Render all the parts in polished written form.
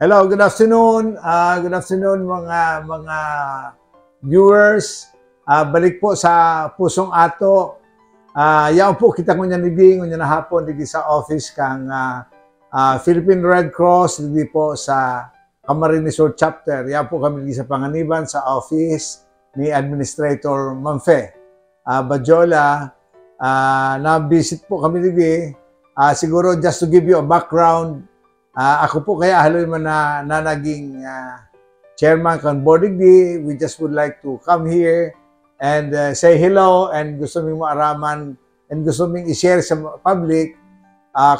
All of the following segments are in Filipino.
Hello, good afternoon. Good afternoon mga viewers. Balik po sa Pusong Ato. Yaw po kita ko niya nibing, niya na hapon dito sa office kang Philippine Red Cross dito po sa Camarines Sur Chapter. Yaw po kami dito sa Panganiban sa office ni Administrator Manfe Bajola. Na-visit po kami dito. Siguro just to give you a background, ako po kaya haloy man na naging chairman kan board digdi. We just would like to come here and say hello and gusto ming maaraman and gusto ming i-share sa public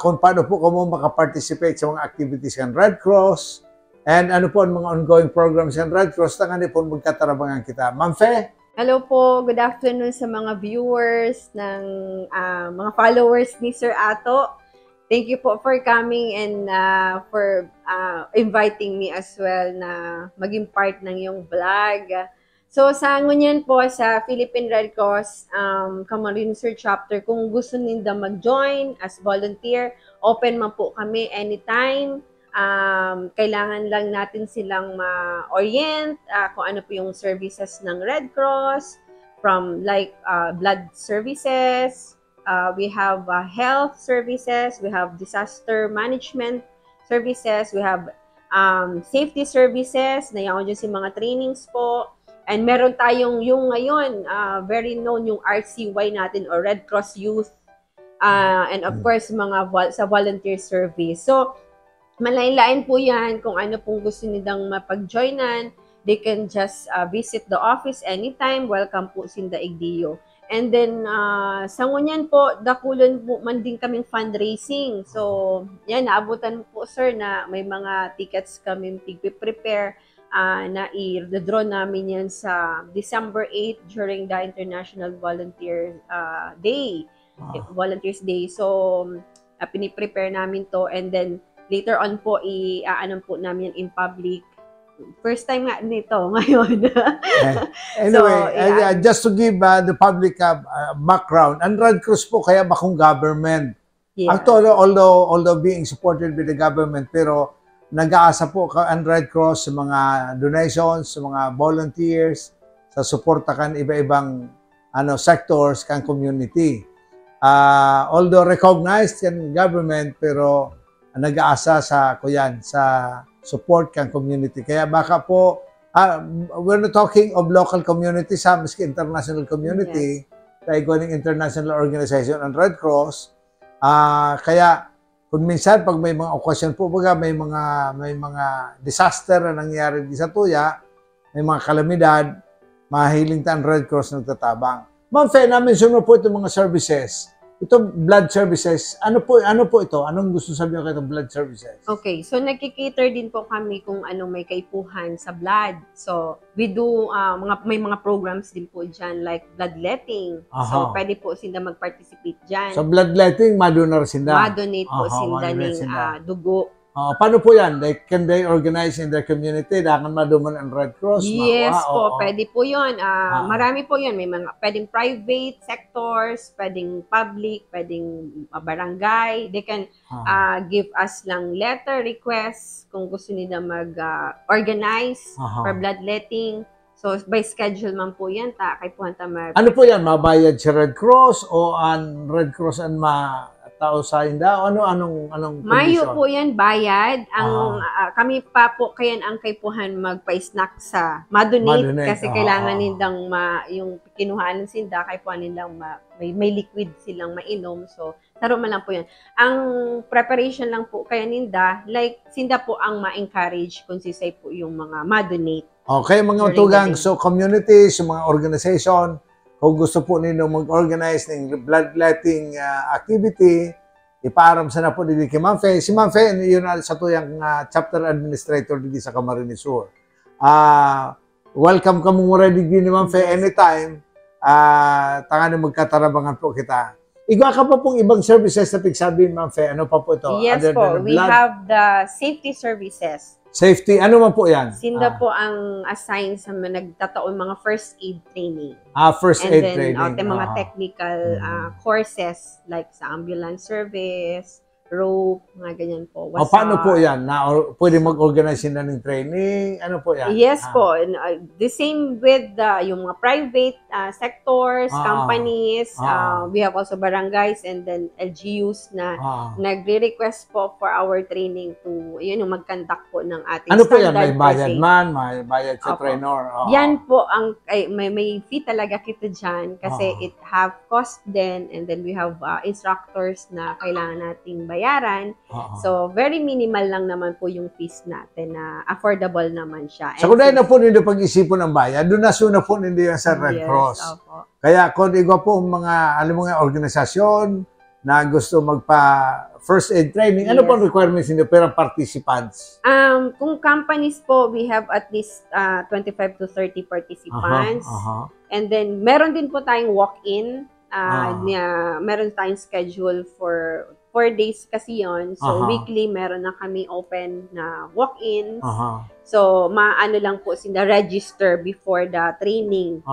kung paano po kamo makaparticipate sa mga activities ng Red Cross and ano po ang mga ongoing programs ng Red Cross. Tangan po magkatarabangan kita. Ma'am Fe? Hello po, good afternoon sa mga viewers ng mga followers ni Sir Ato. Thank you po for coming and for inviting me as well na maging part ng iyong vlog. So sa ngunyan po sa Philippine Red Cross Camarines Sur Chapter, kung gusto ninda mag-join as volunteer, open man po kami anytime. Kailangan lang natin silang ma-orient kung ano po yung services ng Red Cross, from like blood services, we have health services, we have disaster management services, we have safety services, na yung si mga trainings po, and meron tayong yung ngayon, very known yung RCY natin or Red Cross Youth, and of course mga sa volunteer service. So malain-lain po yan kung ano pong gusto nilang mapag-joinan. They can just visit the office anytime. Welcome po sinda Igdio. And then, sa ngunyan po, dakulan po man din kaming fundraising. So, yan, naabutan po, sir, na may mga tickets kami prepare na i-draw namin yan sa December 8 during the International Volunteer Day. Volunteers Day. So, piniprepare namin to, and then later on po, i-aanon po namin in public. First time nga nito ngayon. Anyway, so, just to give the public background, ang Red Cross po kaya bakong government. Yeah. Actually, although being supported by the government, pero nag-aasa po ang Red Cross sa mga donations, sa mga volunteers, sa suporta kan iba-ibang sectors kan community. Although recognized kan government, pero nag-aasa sa support kang community. Kaya baka po, we're not talking of local community, sa miski international community, tayo ng international organization ang Red Cross. Kaya kung minsan pag may mga okasyon po, baga may mga disaster na nangyari di sa tuya, may mga kalamidad, mahiling ta ang Red Cross nagtatabang. Ma'am Fe, na-mention mo po itong mga services. Ito, blood services, ano po ito? Anong gusto sabihin ko itong blood services? Okay, so nagkikater din po kami kung anong may kaipuhan sa blood. So, we do, may mga programs din po dyan like bloodletting. So, pwede po sila mag-participate dyan. So, bloodletting, madonor sila? Madonate po sila ng dugo. Paano po yan? Can they organize in their community? Dakan maduman ang Red Cross? Yes po, pwede po yun. Marami po yun. May mga pwedeng private sectors, pwedeng public, pwedeng barangay. They can give us lang letter requests kung gusto nila mag-organize for bloodletting. So, by schedule man po yan, kay puhanta Ano po yan? Mabayad si Red Cross o ang Red Cross ang tao sa inda? Anong Mayo po yan, bayad. Kami pa po kayan ang kaipuhan magpa-snack sa madonate kasi kailangan nindang yung kinuhaan ng sinda, kaipuhan nindang may liquid silang mainom. So, taro man lang po yan. Ang preparation lang po kaya ninda, like sinda po ang ma-encourage kung sisay po yung mga madonate. Okay, mga tugang, so communities, mga organization, kung gusto po ninyo mag-organize ng bloodletting activity, ipaaram sa na po dito kay Ma'am Fe. Si Ma'am Fe, yun sa tuyang chapter administrator dito sa Camarines Sur. Welcome ka mong ready din ni Ma'am Fe anytime. Tangan magkatarabangan po kita. Iga ka pa pong ibang services na pigsabihin, Ma'am Fe. Ano pa po ito? Yes po, we have the safety services. Safety, ano man po yan? Sinda po ang assign sa nagtataon mga first aid training. First aid training. And then mga technical courses like sa ambulance service, rope, mga ganyan po. Paano po yan? Pwede mag-organize sila ng training? Ano po yan? Yes po. And, the same with yung mga private sectors, companies. We have also barangays and then LGUs na nagre-request po for our training to mag-conduct po ng ating ano po yan? standard. May bayad man? May bayad sa trainer? Yan po, may fee talaga kita dyan kasi it have cost din and then we have instructors na kailangan nating bayaran. So, very minimal lang naman po yung fees natin na affordable naman siya. So, kung na po nito pag-isipon ng bayan, donasyon na po nito yan sa Red Cross. Opo. Kaya kung iba po mga, alam mo nga, organisasyon na gusto first aid training, ano po ang requirements nito para participants? Kung companies po, we have at least 25 to 30 participants. And then, meron din po tayong walk-in. Meron tayong schedule for 4 days kasi yon. So, weekly, meron na kami open na walk-ins. So, maano lang po sila register before the training.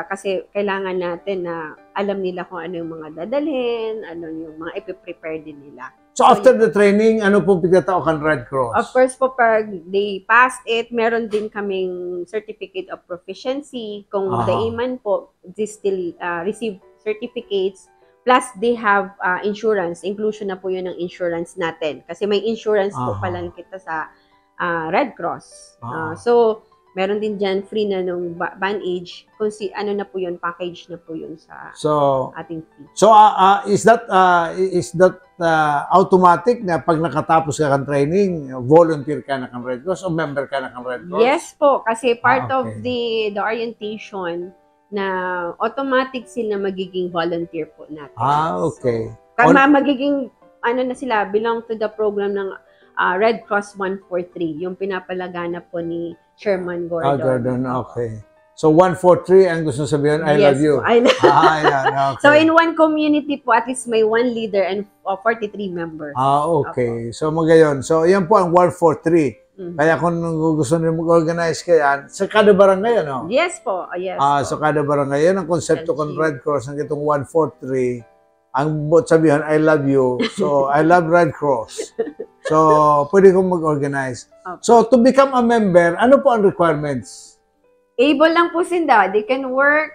Kasi kailangan natin na alam nila kung ano yung mga dadalhin, ano yung mga ipiprepare din nila. So, after the training, ano po pagkatao kan Red Cross? Of course po, pag they passed it, meron din kaming certificate of proficiency. Kung daiman po, they still receive certificates. Plus, they have insurance. Inclusion na po yun ng insurance natin. Kasi may insurance po pala kita sa Red Cross. So, meron din dyan free na nung bandage. Kung ano na po yun, package na po yun sa ating fee. So, is that automatic na pag nakatapos ka ng training, volunteer ka na kang Red Cross o member ka na kang Red Cross? Yes po, kasi part of the orientation na automatic sila magiging volunteer po natin. Okay. So, magiging, na sila, belong to the program ng Red Cross 143, yung pinapalaganap po ni Chairman Gordon. Gordon, okay. So, 143, ang gusto sabihin, I love you. I love you. Yan, okay. So, in one community po, at least may one leader and 43 members. Okay. So, magayon. So, yan po ang 143. Kaya kung gusto nyo mag-organize kayo, sa kada barangay, ano? Yes po, yes. Sa kada barangay, yan ang konsepto ng Red Cross, ng itong 143. Ang sabihan, I love you. So, I love Red Cross. So, pwede kong mag-organize. So, to become a member, ano po ang requirements? Able lang po sila. They can work,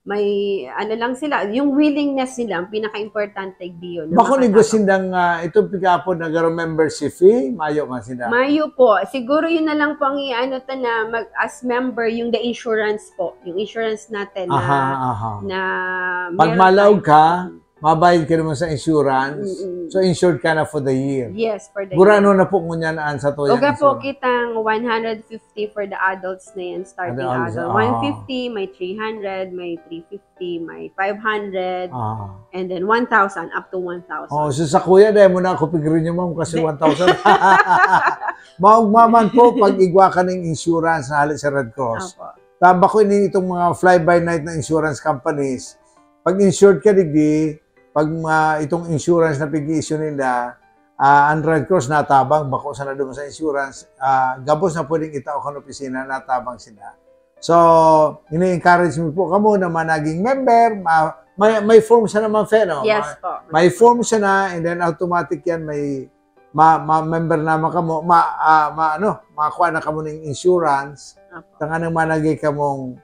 may lang sila, yung willingness nila, ang pinaka-importante diyon. Bako negosyo ng itong pick-up na membership fee, mayo nga sila. Mayo po. Siguro yun na lang po ang as member, yung the insurance po. Yung insurance natin na pag malaw ka, mabayad ka naman sa insurance. So, insured ka na for the year. Yes, for the Burano na po ngunyan sa to yan. Oga po kitang 150 for the adults na yan, starting adult. 150, may 300, may 350, may 500, and then 1,000, up to 1,000. So sa kuya, dahil mo na ako pigirin niyo, ma'am, kasi 1,000. Maugmaman po pag igwa ka ng insurance na halit sa Red Cross. Tamba ko itong mga fly-by-night na insurance companies. Pag insured ka, digdi, pag itong insurance na pag-i-issue nila, ang Red Cross natabang, bako sana doon sa insurance, gabos na pwedeng itao kan opisina, natabang sila. So, ini-encourage mo po kamo na managing member, may form siya naman, no? Yes po. May form siya na, and then automatic yan, may member naman kamo, makakuha na kamo ng insurance, tanga nang managing kamong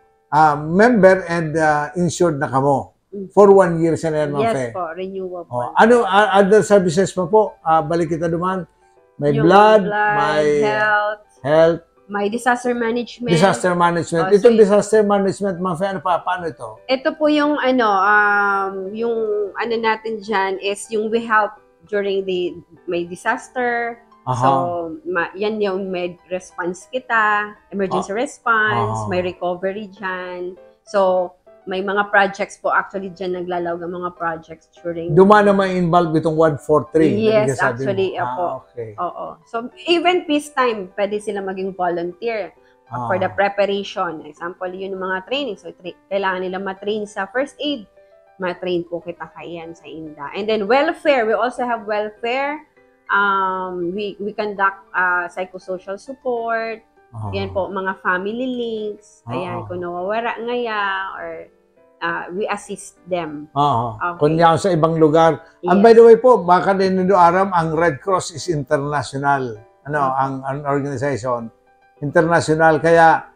member and insured na kamo. For 1 year sa na yan, Yes po, renewable. Ano, other services pa po? Balik kita duman. May blood, may health, may disaster management. Itong disaster management, ano pa, paano ito? Ito po yung yung natin dyan is yung we help during may disaster. So, yan yung may response kita, emergency response, may recovery dyan. So, may mga projects po actually dyan naglalawag ang mga projects during... Duma na may involved itong 143. Yes, actually. Okay. Oo. So, even peacetime, pwede sila maging volunteer for the preparation. Example, yun yung mga training. So, kailangan nila matrain sa first aid. Matrain po kita kayan sa INDA. And then welfare. We also have welfare. We conduct psychosocial support. Yan po, mga family links. Ayan, kung nawawala ngaya or we assist them. Okay. Kunya sa ibang lugar. Yes. And by the way po, baka din nindo aram, ang Red Cross is international. Ang organization. International. Kaya,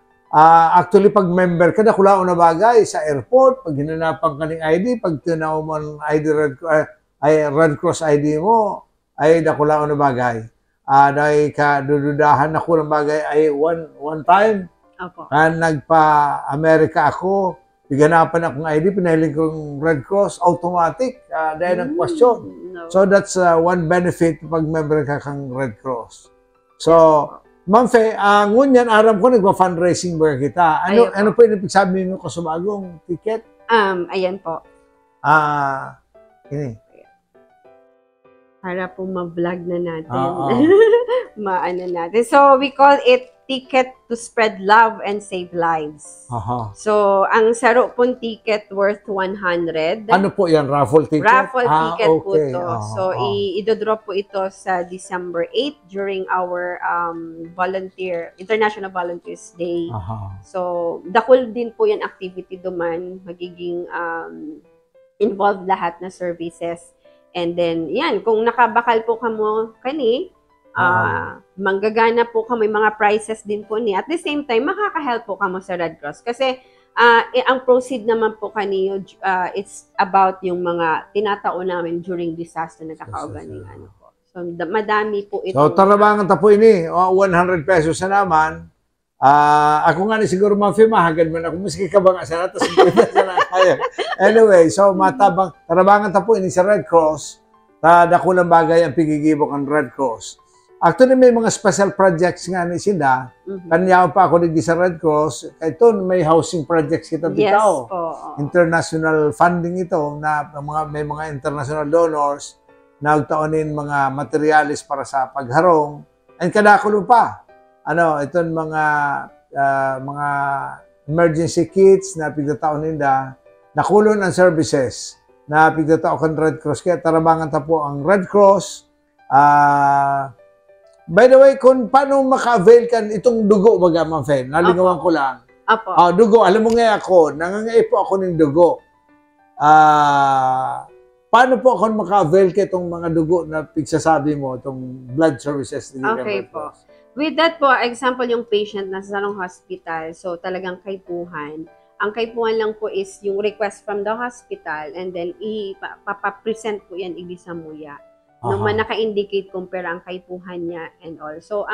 actually, pag member ka, nakulaon na bagay sa airport, pag hinanapan ka ng ID, pag tinaw mo ang ID Red Cross ID mo, ay nakulaon na bagay. Dahil ka dududahan na kulang bagay ay one time. Opo. Nagpa-Amerika ako, biganapan akong ID, pinahiling kong Red Cross, automatic, dahil ng question. No. So that's one benefit pag member ka kang Red Cross. So, Ma'am Fe, ngunyan, aram ko, nagpa-fundraising ba kita? Ano po yung sabi mo ko sa bagong ticket? Ayan po. Ini. Para po ma-vlog na natin. Maano natin. So, we call it Ticket to Spread Love and Save Lives. So, ang saro pong ticket worth 100. Ano po yan? Raffle ticket? Raffle ticket po okay. to. So, i-drop po ito sa December 8 during our International Volunteers Day. So, dakol din po yan activity duman. Magiging involved lahat na services. And then, yan, kung nakabakal po kamo kani, manggagana po kami mga prizes din po ni. At the same time, makaka-help po kamo sa Red Cross. Kasi, ang proceed naman po kaniyo, it's about yung mga tinatao namin during disaster na kakauganing ano po. So, madami po ito. So, tarabangan ta po ini, 100 pesos na naman. Ako nga ni siguro Ma'am Fe, mahagad man ako. Maski ka ba nga sana, tapos anyway, so tarabangan ta po ini sa Red Cross. Dakulang bagay ang pigigibok ang Red Cross. Actually, may mga special projects nga ni sila. Kanya pa ako nagdi sa Red Cross. Ito, may housing projects kita dito. Yes, international funding ito na may mga international donors na nagtaonin mga materialis para sa pagharong. And kadakulo pa. Ito mga emergency kits na pigtataon nila. Nakulon ang services na pigtatao kan Red Cross. Kaya tarabangan ta po ang Red Cross. By the way, kung paano maka-avail kan itong dugo, baga, Ma'am Fe, nalingawan ko lang. Dugo, alam mo nga ako, nangangai po ako ng dugo. Paano po ako maka-avail ka itong mga dugo na pigsasabi mo, itong blood services? Okay po. With that po, example yung patient na sa hospital, so talagang kaypuhan. Ang kaypuhan lang po is yung request from the hospital and then ipapresent po yan sa muya. Nung naka-indicate kung pera ang kaypuhan niya and all. So,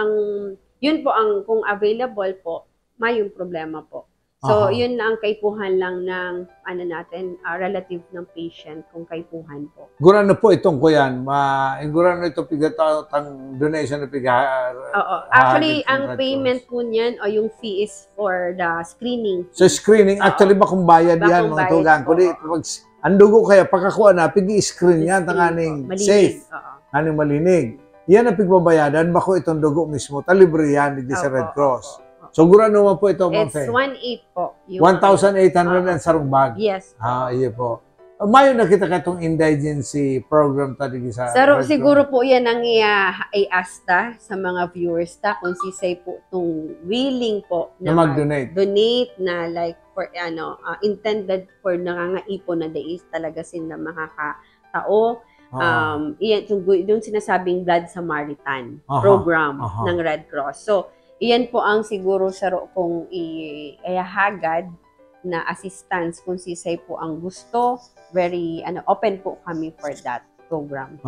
yun po kung available po, may yung problema po. So, yun na ang kaypuhan lang ng, relative ng patient kung kaypuhan po. Gurano po itong ko yan? Gurano ito pigatang donation na Actually, ang payment po niyan o yung fee is for the screening. So, screening, actually ba kung bayad yan, mga tugang? Kundi, ang dugo kaya, pagkakuha na, pigi-screen yan, tanganing safe, tanganing malinig. Yan ang pigbabayadan, bako itong dugo mismo, talibre yan, hindi sa Red Cross. So, gura naman po ito, Ma'am Fe? It's 1,800 po. 1,800 ang sarong bag? Yes. Iya po. Mayo nakita ka itong indigency program tadi sa Red Cross? Siguro po yan ang i-asta sa mga viewers kung sisay po itong willing po na mag-donate. Donate na like for intended for nangangaipon na days talaga sila makakatao. Yung sinasabing Blood Samaritan program ng Red Cross. So, iyan po ang siguro kung iahagad na assistance kung sisay po ang gusto. Very open po kami for that program.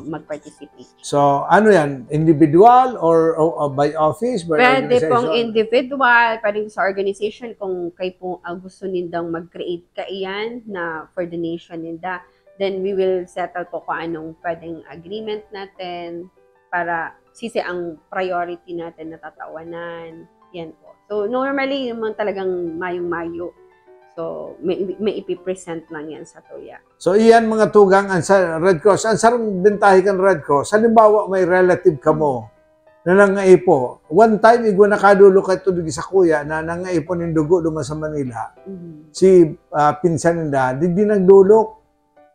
Mag-participate. So, ano yan? Individual or by office? By pwede pong individual, pwede sa organization kung kayo po ang gusto nindang mag-create kaiyan na for donation ninda. Then we will settle po kung anong pwedeng agreement natin para sisi ang priority natin na tatawanan. Yan po. So, normally, naman talagang mayong-mayo. So, may ipipresent lang yan sa tuya. So, iyan mga tugang ang sa Red Cross. Ang sarang bintahi kan Red Cross. Halimbawa, may relative ka mo na nangaipo. One time, igwa nakadulo ka ito sa kuya na nangaipo ng dugo duman sa Manila. Si pinsan nila, di nagdulok.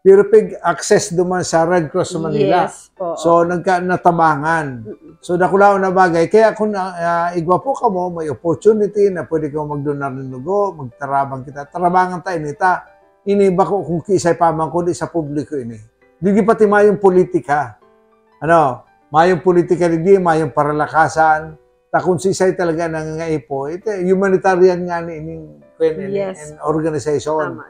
Pero pag-access duman sa Red Cross sa Manila. Yes po. So, natabangan. So, nakulaw na bagay. Kaya kung igwa po ka mo, may opportunity na pwede kang magdonar ng dugo, magtarabang kita. Tarabangan tayo nita. ini bako kung kisay pamang ko di sa publiko ini. Di pati mayong politika. Ano, mayong politika di mayong paralakasan. Ta kung sisay talaga nangangaipo, ito humanitarian nga ni organization.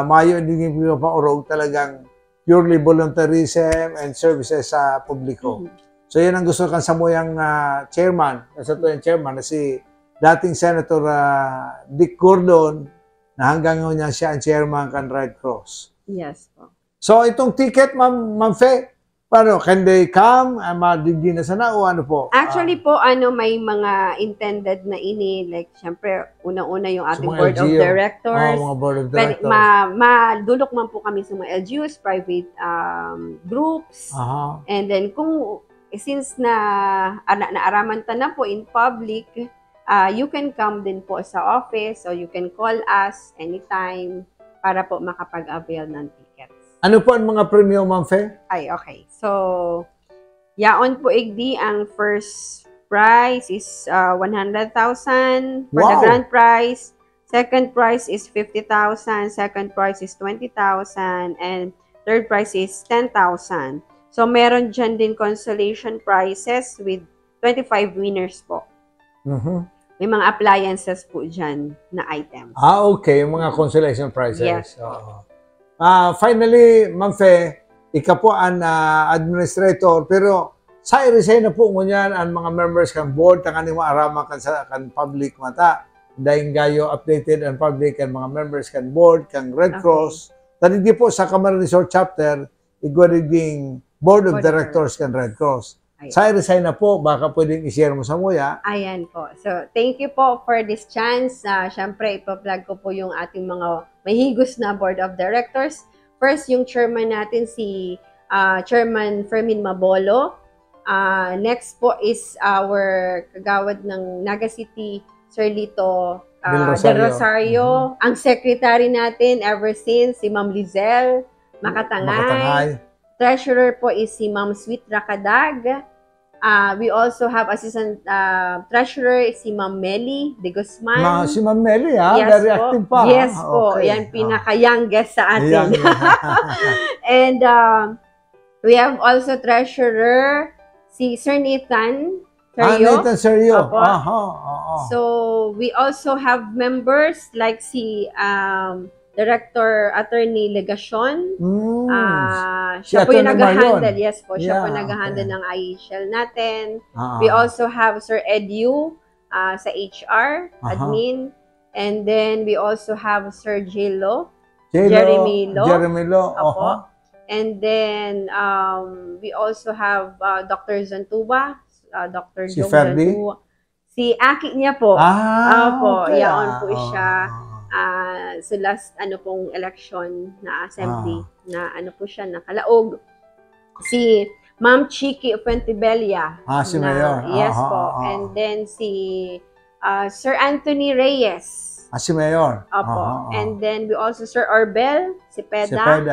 Mayo din yung paurog talagang purely volunteerism and services sa publiko. So yan ang gusto kan sa moyang chairman, yung chairman na si dating Senator Dick Gordon na hanggang ngayon siya ang chairman kan Red Cross. Yes po. So itong ticket, Ma'am Fe, paano? Can they come? Madigdi na sana o ano po? Actually po, may mga intended na ini. Like, syempre, unang-una yung ating board of LGU. directors. Mga board of directors. Madulok man po kami sa mga LGUs, private groups. And then, since naaraman ta na po in public, you can come din po sa office, so you can call us anytime para po makapag-avail ng tickets. Ano po ang mga premyo, Ma'am Fe? Ay, okay. So, yaon po igdi, ang first prize is 100,000 for the grand prize. Second prize is 50,000. Second prize is 20,000. And third prize is 10,000. So, meron dyan din consolation prizes with 25 winners po. May mga appliances po dyan na items. Okay. Yung mga consolation prizes. Yes. Finally, Ma'am Fe, ika po ang administrator, pero sa i-resign na po ngunyan ang mga members kan board, tangan yung maarama kan sa kan public mata, dahil gayo updated ang public kan mga members kan board, kan Red Cross. Tadi di po sa Camarines Resort chapter, igwaliging board of directors kan Red Cross. Ayan. Sa i-resign na po, baka pwedeng i-share mo sa muya. Ayan po. So, thank you po for this chance. Siyempre, ipa-plug ko po yung ating mga mahigos na board of directors. First, yung chairman natin, si Chairman Fermin Mabolo. Next po is our kagawad ng Naga City, Sir Lito Del Rosario. Ang secretary natin ever since, si Ma'am Lizelle Makatangay. Treasurer po is si Ma'am Sweet Rakadag. We also have assistant treasurer si Ma'am Meli De Guzman. Si Ma'am Meli, yes, very active pa. Yes po, yan pinaka-youngest sa atin. And we have also treasurer si Sir Nathan Serio. Nathan Serio. So we also have members like si Director Attorney Legacion. Siya po yung nag-handle. Yes po, siya po nag-handle ng IHL natin. We also have Sir Edu sa HR, admin. And then we also have Sir Jeremy Lo. And then we also have Dr. Zantuba. Dr. Jong Zantuba. Si Aki niya po. Yaon po siya. So last pong election na assembly na po siya nakalaog si Ma'am Chiki Fuentebella si Mayor. Yes po. And then si Sir Anthony Reyes. Si Mayor. And then we also Sir Orbel Cepeda.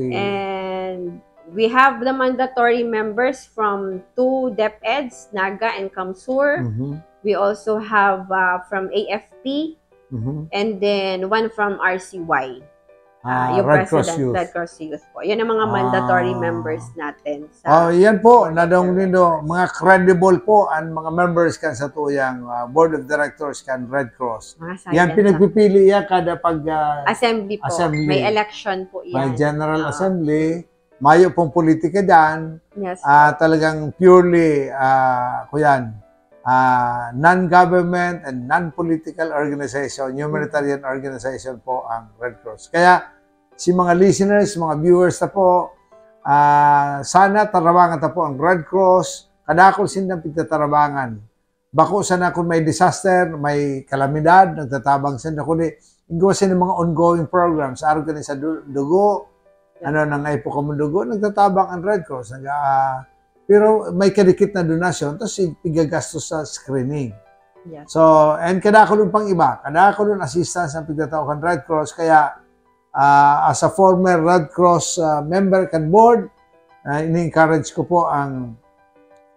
And we have the mandatory members from 2 DepEds, Naga and Kamsur. We also have from AFP. And then one from RCY. Yung Red President, Cross Youth. Red Cross Youth po. Yan ang mga mandatory members natin. Yan po. Nadong nindo, mga credible po ang mga members kan sa tuyang Board of Directors kan Red Cross. Yan pinagpipili yan kada pag assembly po. May election po yan. May General Assembly. Mayo pong politika dyan. Yes. Talagang purely, non-government and non-political organization, humanitarian organization po ang Red Cross. Kaya, si mga listeners, mga viewers na po, sana tarabangan na po ang Red Cross, kadakol sindang pagtatarabangan. Bako sana kung may disaster, may kalamidad, nagtatabang sila, kundi igawa sila mga ongoing programs, araw sa dugo, nang ay po kamundugo, nagtatabang ang Red Cross, pero may kadikit na donasyon, tapos igagastos sa screening. Yes. So, and kadakulong pang iba, kadakulong assistance ng pagtatawag Red Cross. Kaya, as a former Red Cross member kan board, ini-encourage ko po ang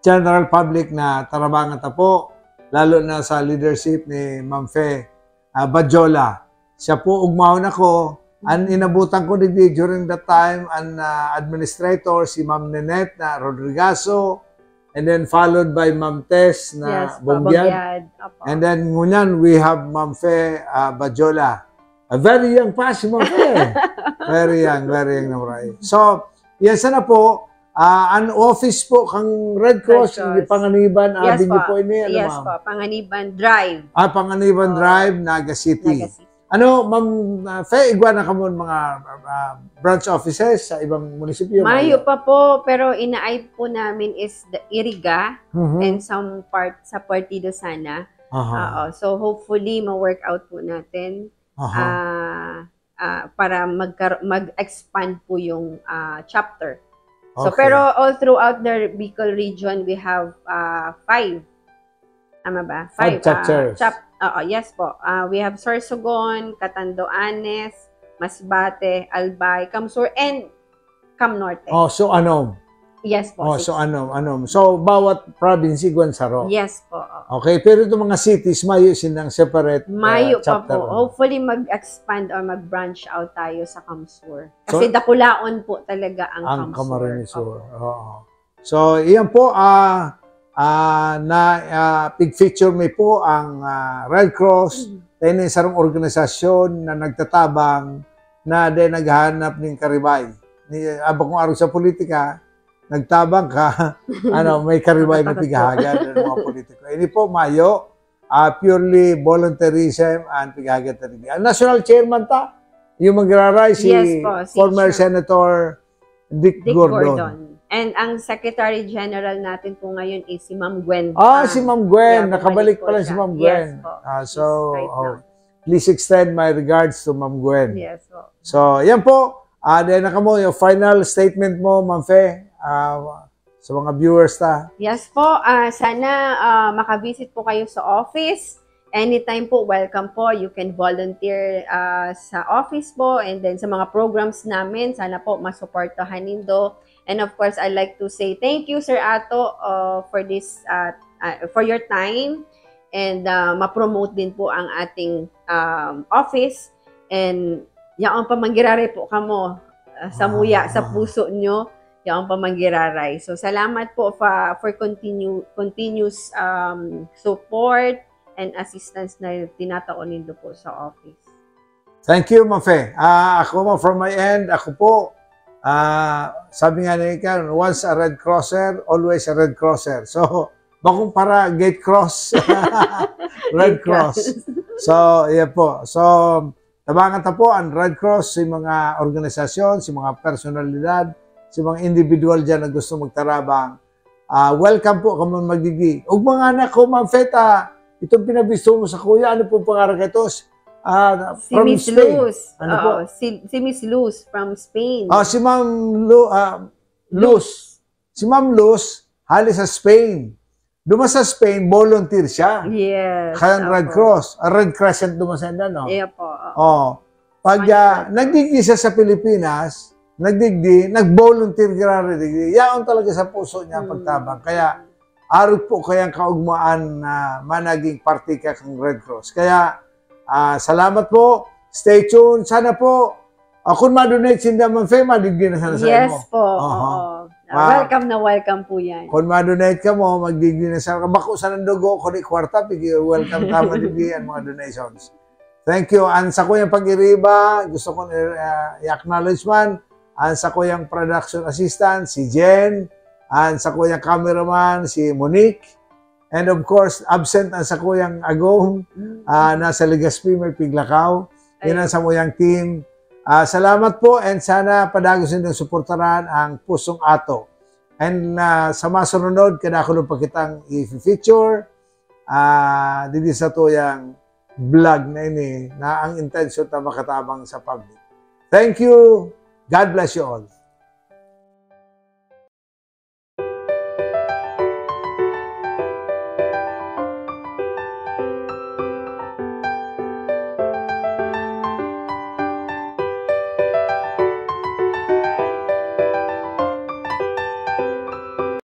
general public na tarabangan ta po, lalo na sa leadership ni Ma'am Fe Badjola. Siya po, ugmahon ako, Ang inabutan ko during that time, ang administrator, si Ma'am Nenette na Rodrigaso, and then followed by Ma'am Tess na Bongyad. And then ngunyan, we have Ma'am Fe Bajola. Very young pa si Ma'am Fe. Very young na maray. So, yan sana po, an office po kang Red Cross, hindi Panganiban Avenue po ini. Yes po, Panganiban Drive. Panganiban Drive, Naga City. Ano, Ma'am Fe, igwa na kamo mga branch offices sa ibang munisipyo? Mayo pa po, pero inaay po namin is the Iriga and some part sa Partido Sana. So hopefully, ma-work out po natin para mag-expand po yung chapter. So, pero all throughout the Bicol region, we have 5. Tama ba? 5 chapters. Yes po. We have Sorsogon, Catanduanes, Masbate, Albay, Camsur, and Cam Norte. So ano? Yes po. So ano? So, bawat province, Guansaro? Yes po. Okay, pero itong mga cities, mayo silang separate mayo chapter. Pa po. Hopefully, mag-expand or mag-branch out tayo sa Camsur. Kasi Dakulaon po talaga ang Camarines Sur. So, iyan po, pig-feature may po ang Red Cross, tayo na isang organisasyon na nagtatabang na naghahanap ng karibay. Abang kung araw sa politika, nagtabang ka, may karibay na pighagad ng mga politiko. Ini po, mayo, purely volunteerism and pighagad talaga. Ang national chairman yung magraray, si former Senator Dick Gordon. And ang Secretary General natin po ngayon is si Ma'am Gwen. Si Ma'am Gwen. Nakabalik pala si Ma'am Gwen. Yes, please extend my regards to Ma'am Gwen. Yes po. So, yan po. Dahil mo, yung final statement mo, Ma'am Fe, sa mga viewers Yes po. Sana makavisit po kayo sa office. Anytime po, welcome po. You can volunteer sa office po and then sa mga programs namin. Sana po masuportahan nindo. And of course, I'd like to say thank you, Sir Ato, for this, for your time. And ma-promote din po ang ating office. And yaong pamanggiraray po kamo sa muya, sa puso nyo. Yaong pamanggiraray. So, salamat po for continuous support and assistance na tinataon nindo po sa office. Thank you, Ma'am Fe. Ako from my end, ako po, sabi nga ni Ikan, once a Red Crosser, always a Red Crosser. So, bakong para gate cross, Red Cross. So, yeah po. So, tabangan po ang Red Cross sa mga organisasyon, sa mga personalidad, sa mga individual dyan na gusto magtarabang. Welcome po kami magdigi. Ug mga anak ko, Ma'am Feta, itong pinabisto mo sa kuya, ano po pangarap ito? Si Miss Luz. Si Miss Luz from Spain. Si Ma'am Luz. Si Ma'am Luz, halis sa Spain. Duma sa Spain, volunteer siya. Yes. Kaya Red Cross. Red Crescent dumasenda, no? Yeah po. Pag nagdigdi siya sa Pilipinas, nag-volunteer ka rin. Yaon talaga sa puso niya ang pagtabang. Kaya, arot po kayang kaugmaan na managing party ka kang Red Cross. Kaya, salamat po. Stay tuned. Sana po, kung ma-donate sinda Ma'am Fe, madigdi na sana sa yes mo. Yes po. Welcome po yan. Kung ma-donate ka mo, magdigdi na sana. Bako sa nandugo, kung ikwarta, welcome ka madigdi ang mga donations. Thank you. Ang sa ko yung pag-iriba, gusto ko i-acknowledge man. Ang sa ko yung production assistant, si Jen. Ang sa ko yung cameraman, si Monique. And of course, absent ang sa kuyang Agong, nasa Legazpi, may Piglakaw. Yun ang sa kuyang team. Salamat po and sana padagos ninyong suportaran ang Pusong Ato. And sa masunod, kadakulong pa kitang i-feature dito sa tuyang vlog na ini na ang intensyon na makatabang sa public. Thank you. God bless you all.